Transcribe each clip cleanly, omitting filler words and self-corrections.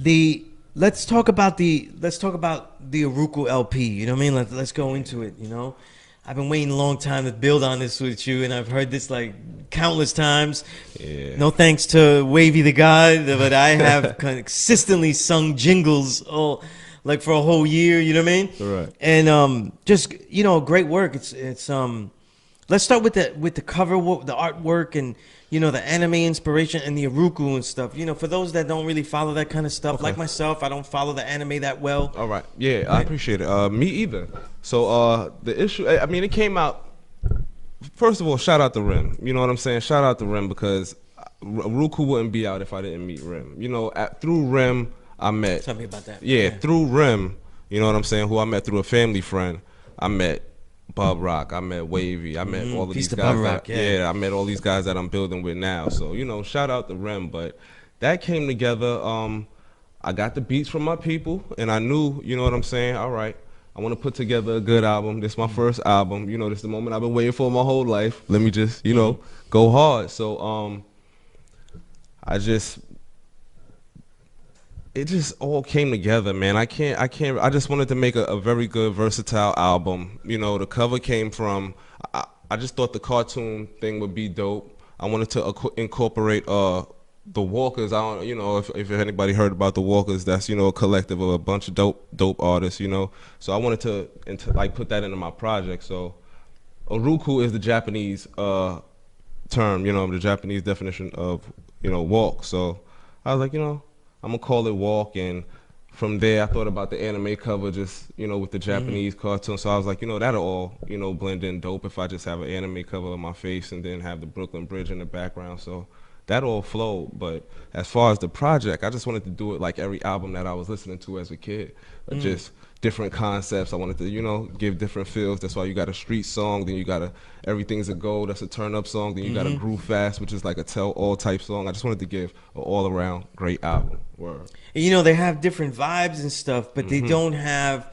the let's talk about the Aruku LP. You know what I mean? Let's go into it. You know, I've been waiting a long time to build on this with you, and I've heard this like countless times. Yeah. No thanks to Wavy Da Ghawd, but I have consistently sung jingles all like for a whole year. You know what I mean? Right. And just great work. It's let's start with the cover, the artwork, and the anime inspiration and the Aruku and stuff. For those that don't really follow that kind of stuff, Okay. like myself, I don't follow the anime that well. All right. Yeah, I appreciate it. Me either. So the issue, I mean, it came out. First of all, shout out to Rim. You know what I'm saying? Shout out to Rim because Aruku wouldn't be out if I didn't meet Rim. Through Rim, I met. Tell me about that. Yeah, through Rim, you know what I'm saying? Who I met through a family friend. I met Bub Rock, I met Wavy, I met all of these guys. Bub Rock, I met all these guys that I'm building with now. So, shout out to Rem. But that came together. I got the beats from my people, and I knew, you know what I'm saying? All right, I want to put together a good album. This is my first album. This is the moment I've been waiting for my whole life. Let me just, go hard. So it just all came together, man. I just wanted to make a very good, versatile album. The cover came from, I just thought the cartoon thing would be dope. I wanted to incorporate the Walkers. I don't, if anybody heard about the Walkers, that's, a collective of a bunch of dope artists, So I wanted to like put that into my project. So Aruku is the Japanese term, the Japanese definition of, walk. So I was like, I'm gonna call it Walk, and from there I thought about the anime cover, just with the Japanese cartoon. So I was like, that'll all blend in dope if I just have an anime cover of my face and then have the Brooklyn Bridge in the background. So that all flowed. But as far as the project, I just wanted to do it like every album that I was listening to as a kid, just different concepts. I wanted to give different feels. That's why you got a street song, then you got a Everything's a Go, that's a turn up song, then you got a Groove Fast, which is like a tell all type song. I just wanted to give an all around great album. Word. They have different vibes and stuff, but they don't have,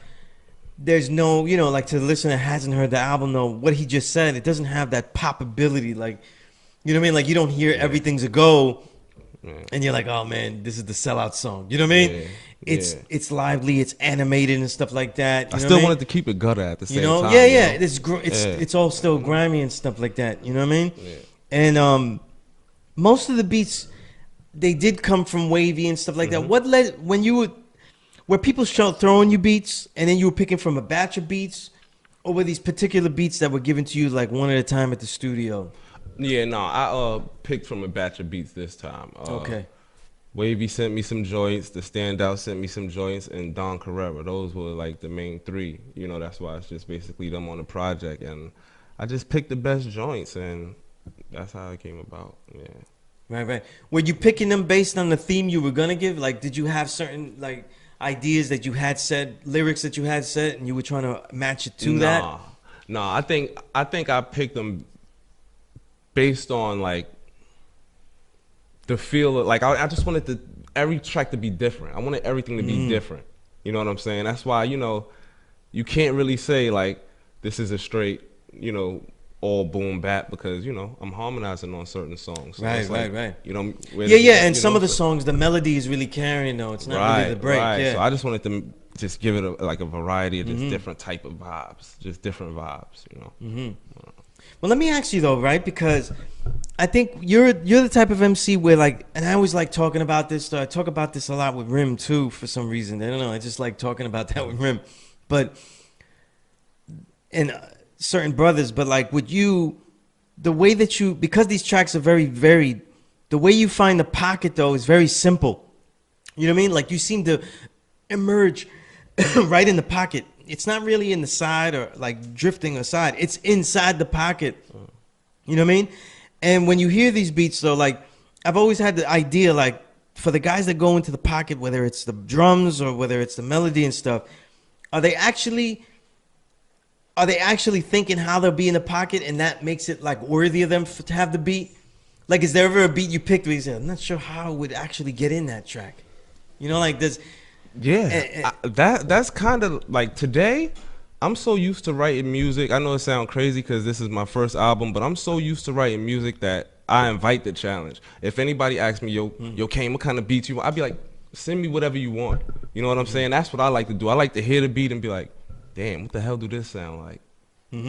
there's no, like to the listener that hasn't heard the album, know what he just said, it doesn't have that pop ability, like, you know what I mean? Like you don't hear Everything's a Go and you're like, oh man, this is the sellout song. You know what I mean? It's lively, it's animated and stuff like that. I still wanted to keep it gutter at the same time. It's all still grimy and stuff like that. You know what I mean? Yeah. And most of the beats, they did come from Wavy and stuff like that. What led when you were people throwing you beats and then you were picking from a batch of beats, or were these particular beats that were given to you like one at a time at the studio? Yeah, no, I picked from a batch of beats this time. Okay. Wavy sent me some joints, the Standouts sent me some joints, and Don Carrera. Those were like the main three. That's why it's just basically them on the project. And I just picked the best joints, and that's how it came about. Yeah. Right. Were you picking them based on the theme you were gonna give? Like, did you have certain like ideas that you had said, lyrics that you had said, and you were trying to match it to that? No, I think I picked them based on like the feel of, like I just wanted every track to be different. I wanted everything to be different. You know what I'm saying? That's why, you can't really say like this is a straight, all boom bap, because, I'm harmonizing on certain songs. So right. And some of the songs, the melody is really carrying though. It's not really the break. Right. Yeah. So I just wanted to just give it a variety of just different type of vibes, just different vibes, Well, let me ask you though, right? Because I think you're the type of MC where like, and I always like talking about this. I talk about this a lot with Rim too, for some reason. I don't know. I just like talking about that with Rim, but and certain brothers. But like with you, the way that because these tracks are very varied, the way you find the pocket though is very simple. You know what I mean? Like you seem to emerge right in the pocket. It's not really in the side or like drifting aside. It's inside the pocket. You know what I mean? And when you hear these beats though, like I've always had the idea, like for the guys that go into the pocket, whether it's the drums or whether it's the melody and stuff, are they actually thinking how they'll be in the pocket, and that makes it like worthy of them to have the beat? Like, is there ever a beat you picked where you say, I'm not sure how it would actually get in that track? Like this. Yeah, that's kind of like today. I'm so used to writing music. I know it sounds crazy because this is my first album, but I'm so used to writing music that I invite the challenge. If anybody asks me, yo, Kaine, what kind of beats you want? I'd be like, send me whatever you want. You know what I'm saying? That's what I like to do. I like to hear the beat and be like, damn, what the hell do this sound like?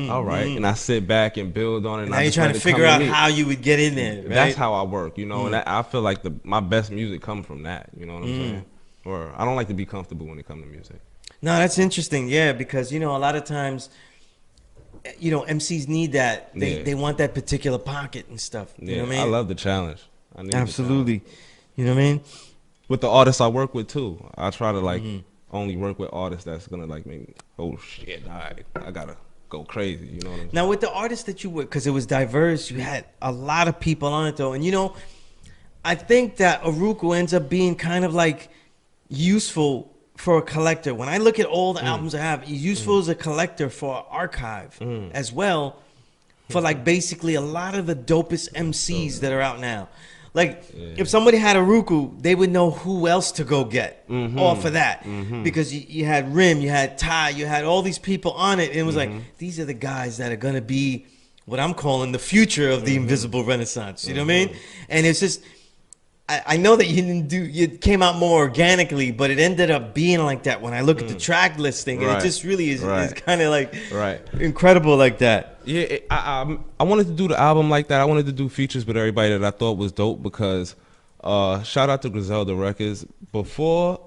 All right, and I sit back and build on it. And now you're trying to figure out how you would get in there. Right? That's how I work, you know. And I feel like my best music comes from that. You know what I'm saying? Or I don't like to be comfortable when it comes to music. No, that's interesting. Yeah, because you know a lot of times, you know, MCs need that. They want that particular pocket and stuff. You know what I mean? I love the challenge. I need absolutely. You know what I mean? With the artists I work with too, I try to like only work with artists that's gonna like make me, oh shit, I gotta go crazy. You know what I'm saying? Now with the artists that you work, because it was diverse, you had a lot of people on it though, and you know, I think that Aruku ends up being kind of like useful for a collector. When I look at all the albums I have, he's useful as a collector for archive as well, for like basically a lot of the dopest MCs that are out now. Like if somebody had Aruku, they would know who else to go get off of that, because you had Rim, you had Ty, you had all these people on it, and it was like, these are the guys that are gonna be what I'm calling the future of the invisible renaissance. You know what I mean? And it's just, I know that you came out more organically, but it ended up being like that when I look at the track listing, and it just really is kind of like incredible like that. Yeah, I wanted to do the album like that. I wanted to do features with everybody that I thought was dope, because shout out to Griselda Records. Before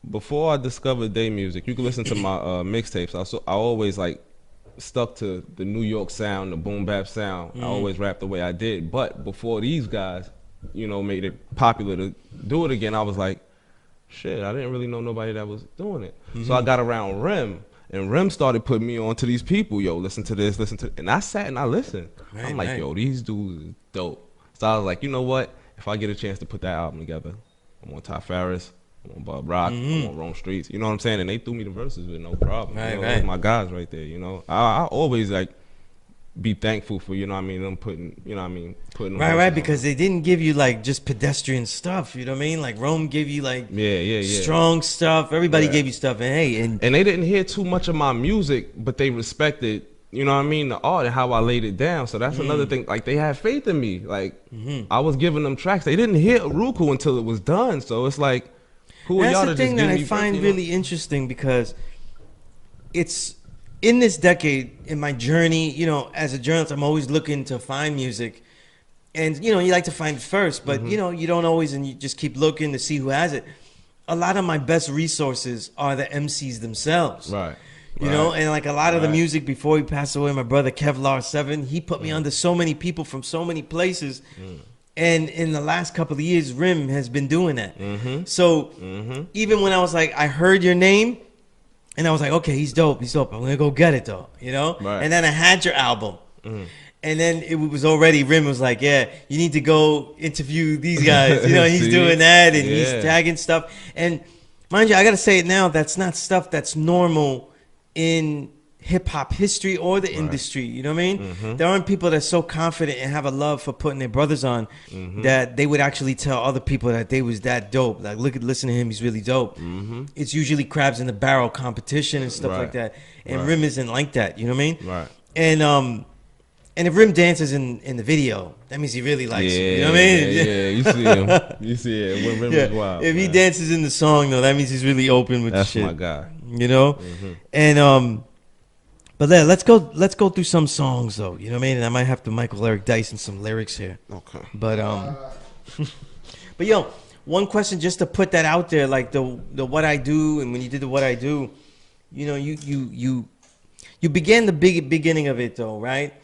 I discovered their music, you can listen to my mixtapes. I always like stuck to the New York sound, the boom bap sound. I always rapped the way I did. But before these guys, you know, made it popular to do it again, I was like, shit, I didn't really know nobody that was doing it. So I got around Rim, and Rim started putting me on to these people. Yo, listen to this, listen to, and I sat and I listened. I'm like, yo, these dudes is dope. So I was like, you know what? If I get a chance to put that album together, I'm on Farris, I'm on Bub Rock, I'm on Rome Streetz. You know what I'm saying? And they threw me the verses with no problem. You know, my guys right there. You know, I always like be thankful for, you know what I mean, them putting, you know what I mean, putting them right, because they didn't give you like just pedestrian stuff, you know what I mean? Like Rome gave you like strong stuff. Everybody gave you stuff, and hey, and they didn't hear too much of my music, but they respected, you know what I mean, the art and how I laid it down. So that's another thing. Like they had faith in me. Like I was giving them tracks. They didn't hear Aruku until it was done. So it's like, who are y'all to just give me? That's the thing that I find really interesting, because it's in this decade, in my journey, you know, as a journalist, I'm always looking to find music. And, you know, you like to find it first, but, you know, you don't always, and you just keep looking to see who has it. A lot of my best resources are the MCs themselves. You know, and like a lot of the music before he passed away, my brother Kevlar 7, he put me under so many people from so many places. And in the last couple of years, Rim has been doing that. So even when I was like, I heard your name, and I was like, okay, he's dope. I'm gonna go get it though, you know. And then I had your album, and then it was already, Rim was like, yeah, you need to go interview these guys. You know, he's doing that, and he's tagging stuff. And mind you, I gotta say it now, that's not stuff that's normal in hip hop history or the industry. You know what I mean? There aren't people that's so confident and have a love for putting their brothers on that they would actually tell other people that they was that dope. Like, listen to him, he's really dope. It's usually crabs in the barrel competition and stuff like that. And Rim isn't like that. You know what I mean? And if Rim dances in the video, that means he really likes you. You know what I mean? Yeah, you see him. You see it. When Rim is wild. If he dances in the song, though, that means he's really open with the shit. That's my guy. You know? And but let's go through some songs though. You know what I mean? And I might have to Michael Eric Dyson some lyrics here. Okay. But but yo, one question just to put that out there, like the What I Do, and when you did the What I Do, you know, you began the beginning of it though, right?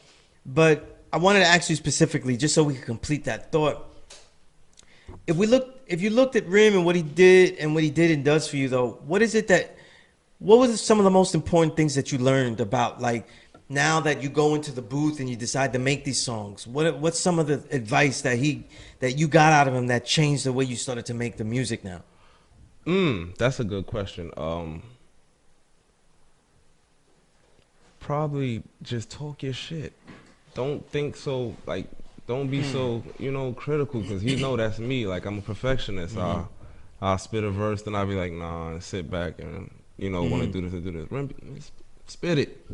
But I wanted to ask you specifically, just so we can complete that thought. If you looked at Rim and what he did and does for you though, what was some of the most important things that you learned about, like, now that you go into the booth and you decide to make these songs? What's some of the advice that you got out of him that changed the way you started to make the music now? That's a good question. Probably just talk your shit. Don't think so, like, don't be so, you know, critical, because you know that's me. Like, I'm a perfectionist. I'll spit a verse, then I'll be like, nah, and sit back and, you know, want to do this. Spit it.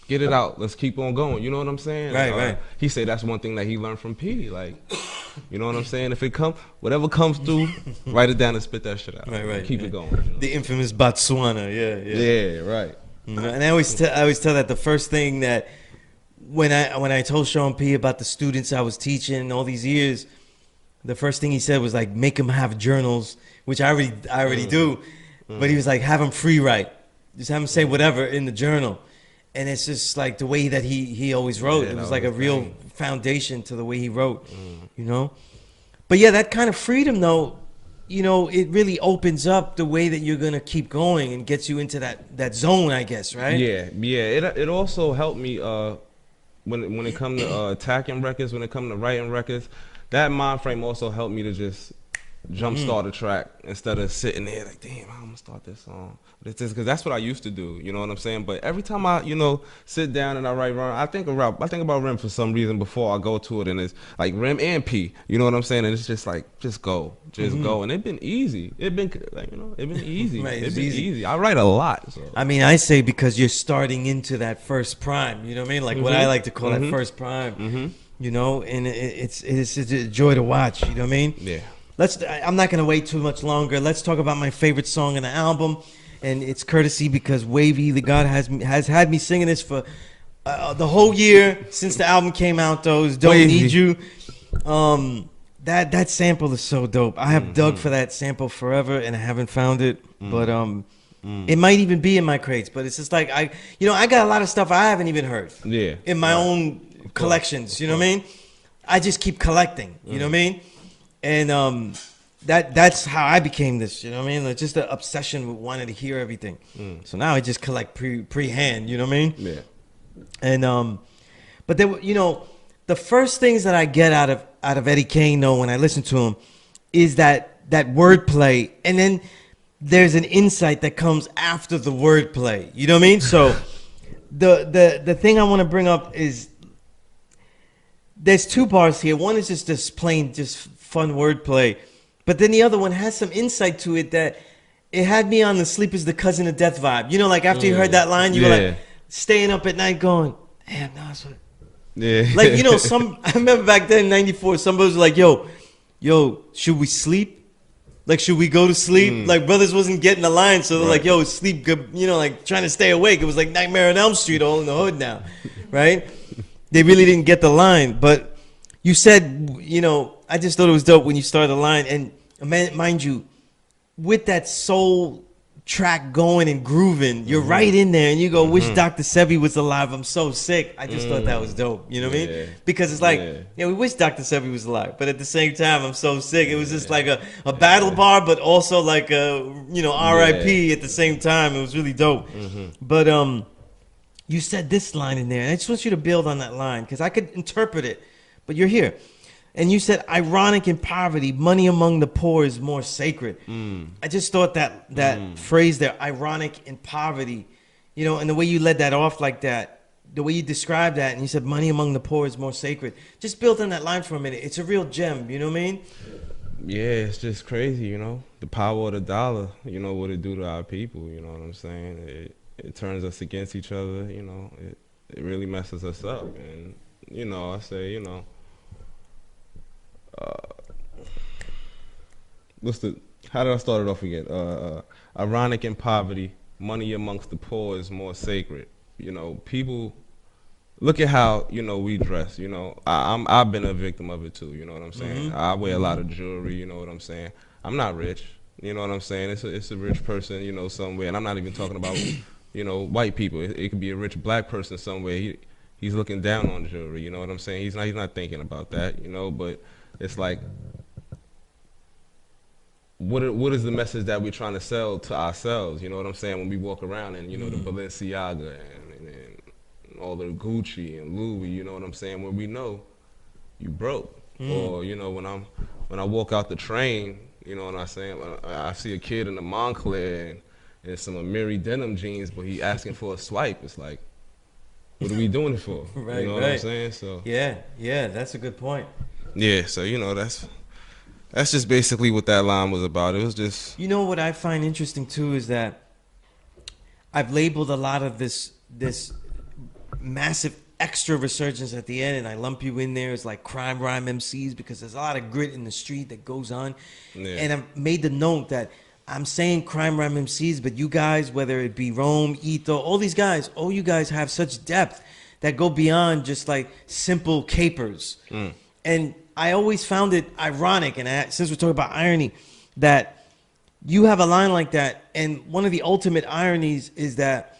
Get it out. Let's keep on going. You know what I'm saying? Right. He said that's one thing that he learned from P. Like, You know what I'm saying? If it come, whatever comes through, write it down and spit that shit out. Right. Keep it going. You know? The infamous Botswana. Yeah, right. And I always tell that the first thing that when I told Sean P about the students I was teaching all these years, the first thing he said was like, make them have journals, which I already do. But he was like, have them free write. Just have them say whatever in the journal. And it's just like the way that he always wrote. It was like a real foundation to the way he wrote, you know? But yeah, that kind of freedom though, you know, it really opens up the way that you're going to keep going and gets you into that zone, I guess, right? Yeah. It also helped me when it comes to attacking records, when it comes to writing records, that mind frame also helped me to just jumpstart a track instead of sitting there like, damn, I'm gonna start this song. Because that's what I used to do, you know what I'm saying? But every time I, you know, sit down and I write rhyme, I think about Rim for some reason before I go to it, and it's like Rim and P, you know what I'm saying? And it's just like, just go, and it's been easy. It's been like, you know, it's been easy. Right, it's been easy. I write a lot. So. I mean, I say because you're starting into that first prime, you know what I mean? Like what I like to call that first prime, you know, and it's a joy to watch, you know what I mean? Yeah. I'm not gonna wait too much longer. Let's talk about my favorite song in the album, and it's courtesy because Wavy Da Ghawd has had me singing this for the whole year since the album came out. Though is "Don't Wavy. Need You." That sample is so dope. I have dug for that sample forever, and I haven't found it. But it might even be in my crates. But it's just like I got a lot of stuff I haven't even heard. Yeah. In my own collections, you know what I mean? I just keep collecting. You know what I mean? And that's how I became this, you know what I mean? Like just an obsession with wanting to hear everything. So now I just collect pre-hand, you know what I mean? Yeah. And but there, you know, the first things that I get out of Eddie Kaine though when I listen to him is that wordplay, and then there's an insight that comes after the wordplay. You know what I mean? So the thing I want to bring up is there's two bars here. One is just this plain, just fun wordplay, but then the other one has some insight to it that it had me on the "Sleep is the Cousin of Death" vibe. You know, like after you heard that line, you were like staying up at night going, "Damn, no, that's what." Yeah. Like, you know, I remember back then in '94, somebody was like, "Yo, should we sleep? Like, should we go to sleep?" Like, brothers wasn't getting the line, so they're like, "Yo, sleep good." You know, like trying to stay awake. It was like Nightmare on Elm Street all in the hood now, right? They really didn't get the line, but you said, you know, I just thought it was dope when you started the line. And mind you, with that soul track going and grooving, you're right in there, and you go, "Wish Dr. Sebi was alive. I'm so sick." I just thought that was dope. You know what I mean? Because it's like, we wish Dr. Sebi was alive, but at the same time, I'm so sick. It was just like a battle bar, but also like a, you know, R.I.P. at the same time. It was really dope. But you said this line in there, and I just want you to build on that line because I could interpret it, but you're here. And you said, "Ironic in poverty, money among the poor is more sacred." I just thought that phrase there, "ironic in poverty," you know, and the way you led that off like that, the way you described that, and you said, "Money among the poor is more sacred." Just build on that line for a minute. It's a real gem, you know what I mean? Yeah, it's just crazy, you know, the power of the dollar, you know, what it do to our people, you know what I'm saying? It turns us against each other, you know, it really messes us up. And, you know, I say, you know, how did I start it off again? Ironic in poverty, money amongst the poor is more sacred. You know, people look at how, you know, we dress. You know, I've been a victim of it too. You know what I'm saying? I wear a lot of jewelry. You know what I'm saying? I'm not rich. You know what I'm saying? It's a rich person, you know, somewhere, and I'm not even talking about, you know, white people. It could be a rich black person somewhere. He's looking down on jewelry. You know what I'm saying? He's not thinking about that. You know, but it's like, what is the message that we're trying to sell to ourselves? You know what I'm saying? When we walk around and, you know, the Balenciaga and all the Gucci and Louis, you know what I'm saying? When we know you broke. Or, you know, when I walk out the train, you know what I'm saying? When I see a kid in a Montclair and some Amiri denim jeans, but he asking for a swipe. It's like, what are we doing it for? Right, you know what I'm saying? So yeah, that's a good point. Yeah, so, you know, that's just basically what that line was about. It was just... You know what I find interesting, too, is that I've labeled a lot of this massive extra resurgence at the end, and I lump you in there as like crime rhyme MCs because there's a lot of grit in the street that goes on. Yeah. And I've made the note that I'm saying crime rhyme MCs, but you guys, whether it be Rome, Etho, all you guys have such depth that go beyond just like simple capers. And I always found it ironic, and since we're talking about irony, that you have a line like that, and one of the ultimate ironies is that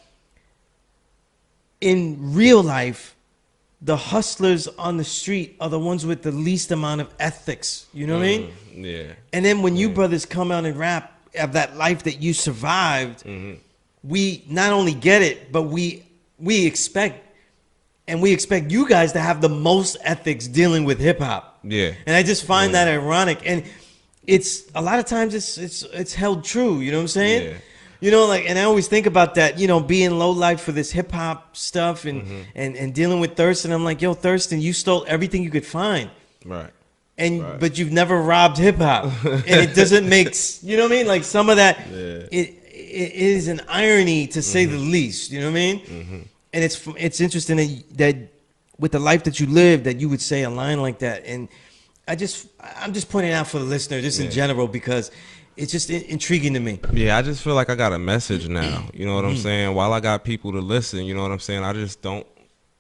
in real life, the hustlers on the street are the ones with the least amount of ethics. You know what I mean? Yeah. And then when you brothers come out and rap of that life that you survived, we not only get it, but we expect you guys to have the most ethics dealing with hip hop. Yeah. And I just find that ironic. And it's a lot of times it's held true. You know what I'm saying? Yeah. You know, like, and I always think about that, you know, being low life for this hip hop stuff and dealing with Thurston. I'm like, yo, Thurston, you stole everything you could find. Right. But you've never robbed hip hop. And it doesn't make, you know what I mean? Like some of that, it is an irony to say the least. You know what I mean? And it's interesting that with the life that you live, that you would say a line like that. And I'm just pointing out for the listener, just in general, because it's just intriguing to me. Yeah, I just feel like I got a message now. You know what I'm saying? While I got people to listen, you know what I'm saying? I just don't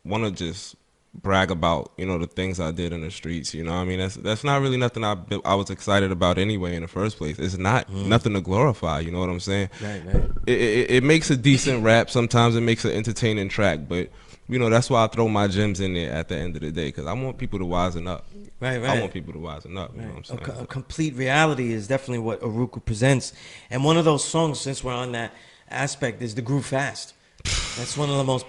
want to just brag about, you know, the things I did in the streets. You know what I mean? That's not really nothing I was excited about anyway in the first place. It's not nothing to glorify. You know what I'm saying? Right. It makes a decent rap. Sometimes it makes an entertaining track. But, you know, that's why I throw my gems in there at the end of the day, because I want people to wisen up. Right. I want people to wisen up. You know what I'm saying? A complete reality is definitely what Aruku presents. And one of those songs, since we're on that aspect, is the Groove Fast. That's one of the most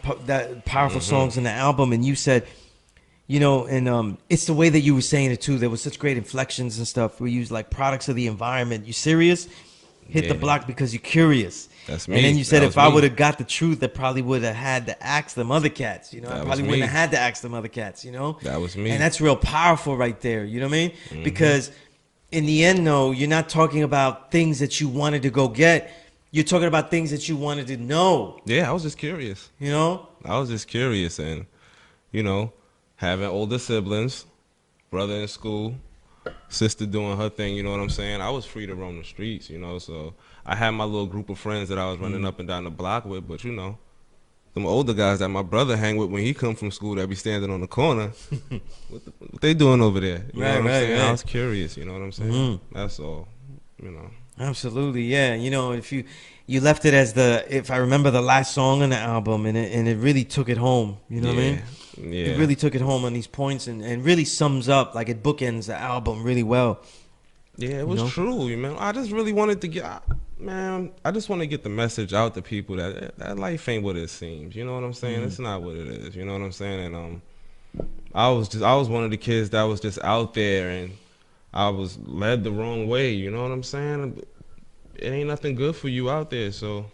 powerful songs in the album. And you said, you know, and it's the way that you were saying it too. There was such great inflections and stuff. We use like products of the environment. You serious? Hit the block because you're curious. That's me. And then you said, if I would have got the truth, I probably would have had to ask them other cats. You know, I probably wouldn't have had to ask them other cats, you know? That was me. And that's real powerful right there. You know what I mean? Because in the end, though, you're not talking about things that you wanted to go get. You're talking about things that you wanted to know. Yeah, I was just curious. You know? I was just curious. And, you know, having older siblings, brother in school, sister doing her thing, you know what I'm saying? I was free to roam the streets, you know, so I had my little group of friends that I was running up and down the block with, but, you know, them older guys that my brother hang with when he come from school that be standing on the corner, what they doing over there? You know what I'm saying? I was curious, you know what I'm saying? That's all, you know. Absolutely, yeah. You know, if you left it as if I remember the last song on the album, and it really took it home, you know what I mean? Yeah. It really took it home on these points and really sums up, like it bookends the album really well. Yeah, it was true, man. I just really wanted to I just want to get the message out to people that life ain't what it seems. You know what I'm saying? It's not what it is. You know what I'm saying? And I was one of the kids that was just out there, and I was led the wrong way. You know what I'm saying? It ain't nothing good for you out there. So,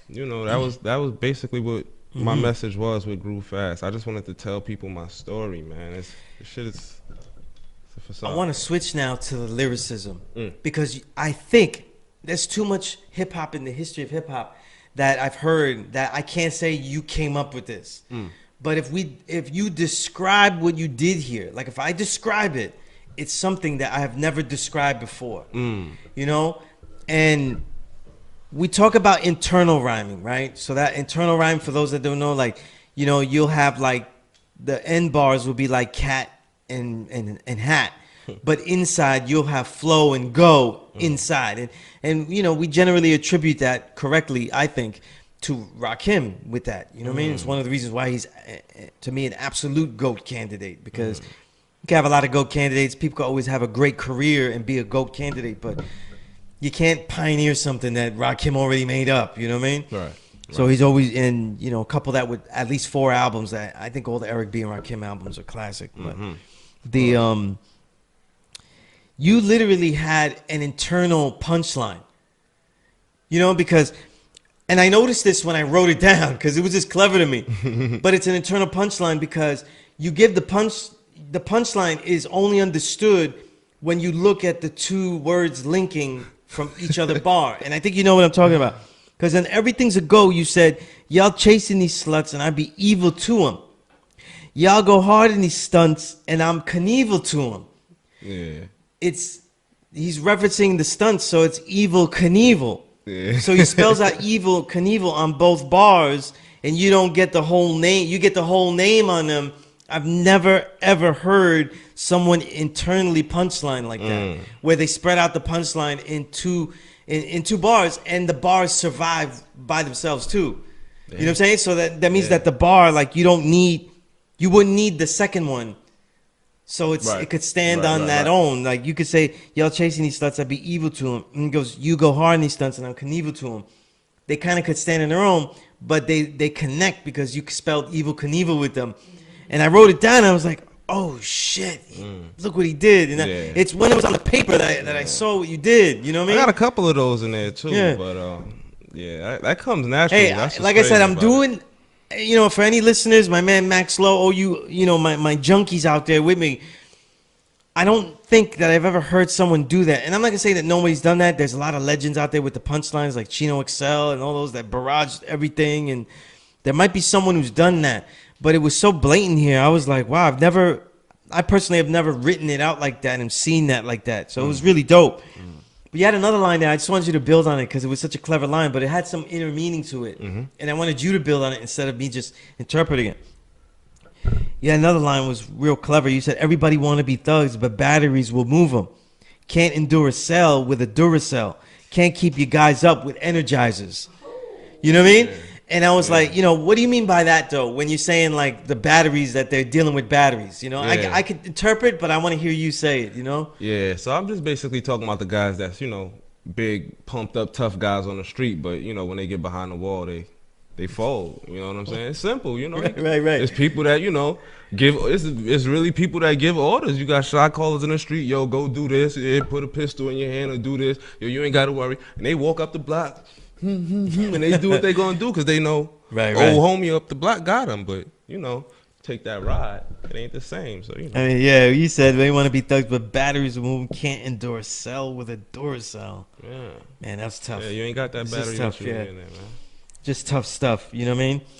you know, that was basically what my message was with Groove Fast. I just wanted to tell people my story, man. This shit is. I want to switch now to the lyricism because I think there's too much hip hop in the history of hip hop that I've heard that I can't say you came up with this. But if you describe what you did here, like if I describe it, it's something that I have never described before. You know, and we talk about internal rhyming, right? So that internal rhyme, for those that don't know, like, you know, you'll have like the end bars will be like cat and hat, but inside you'll have flow and go inside, and you know, we generally attribute that correctly, I think, to Rakim with that. You know what I mean? It's one of the reasons why he's, to me, an absolute GOAT candidate, because you can have a lot of GOAT candidates. People can always have a great career and be a GOAT candidate, but you can't pioneer something that Rakim already made up. You know what I mean? Right. So he's always in, you know, couple that with at least 4 albums that I think all the Eric B and Rakim albums are classic. But you literally had an internal punchline, you know, because, and I noticed this when I wrote it down because it was just clever to me, but it's an internal punchline because you give the punchline is only understood when you look at the 2 words linking from each other bar. And I think you know what I'm talking about. Because in Everything's a Go, you said, y'all chasing these sluts and I be evil to them. y'all go hard in these stunts, and I'm Knievel to him. Yeah. He's referencing the stunts, so it's Evil Knievel. Yeah. So he spells out Evil Knievel on both bars, and you don't get the whole name. You get the whole name on them. I've never ever heard someone internally punchline like that, where they spread out the punchline in two bars, and the bars survive by themselves too. Yeah. You know what I'm saying? So that means that the bar, like, you wouldn't need the second one. So it could stand on that own. Like, you could say, y'all chasing these stunts, I'd be evil to him. And he goes, you go hard in these stunts, and I'm Knievel to him. They kind of could stand on their own, but they connect because you spelled Evil Knievel with them. And I wrote it down, and I was like, oh, shit. Look what he did. And it's when it was on the paper that I saw what you did. You know what I mean? I got a couple of those in there, too. Yeah. But, that comes naturally. Hey, like I said, I'm doing, for any listeners, my man Max Lowe, my junkies out there with me, I don't think that I've ever heard someone do that. And I'm not going to say that nobody's done that. There's a lot of legends out there with the punchlines like Chino Excel and all those that barraged everything. And there might be someone who's done that. But it was so blatant here. I was like, wow, I personally have never written it out like that and seen that like that. So it was really dope. But you had another line there. I just wanted you to build on it because it was such a clever line, but it had some inner meaning to it. And I wanted you to build on it instead of me just interpreting it. Yeah, another line was real clever. You said, everybody want to be thugs, but batteries will move them. Can't endure a cell with a Duracell. Can't keep you guys up with energizers. You know what I mean? Yeah. And I was like, what do you mean by that, though, when you're saying, like, the batteries, that they're dealing with batteries? I could interpret, but I want to hear you say it, Yeah, so I'm just basically talking about the guys that's, big, pumped up, tough guys on the street, but, when they get behind the wall, they fold. You know what I'm saying? It's simple, Right. It's people that, it's really people that give orders. You got shot callers in the street. Yo, go do this. Yeah, put a pistol in your hand or do this. Yo, you ain't got to worry. And they walk up the block. And they do what they gonna do because they know old homie up the block got them, but take that ride, it ain't the same. So I mean, yeah, you said they want to be thugs, but batteries moving, can't endure a cell with a Duracell. Yeah, man, that's tough. Yeah, you ain't got that battery. Tough, in there, man. Just tough stuff. You know what I mean?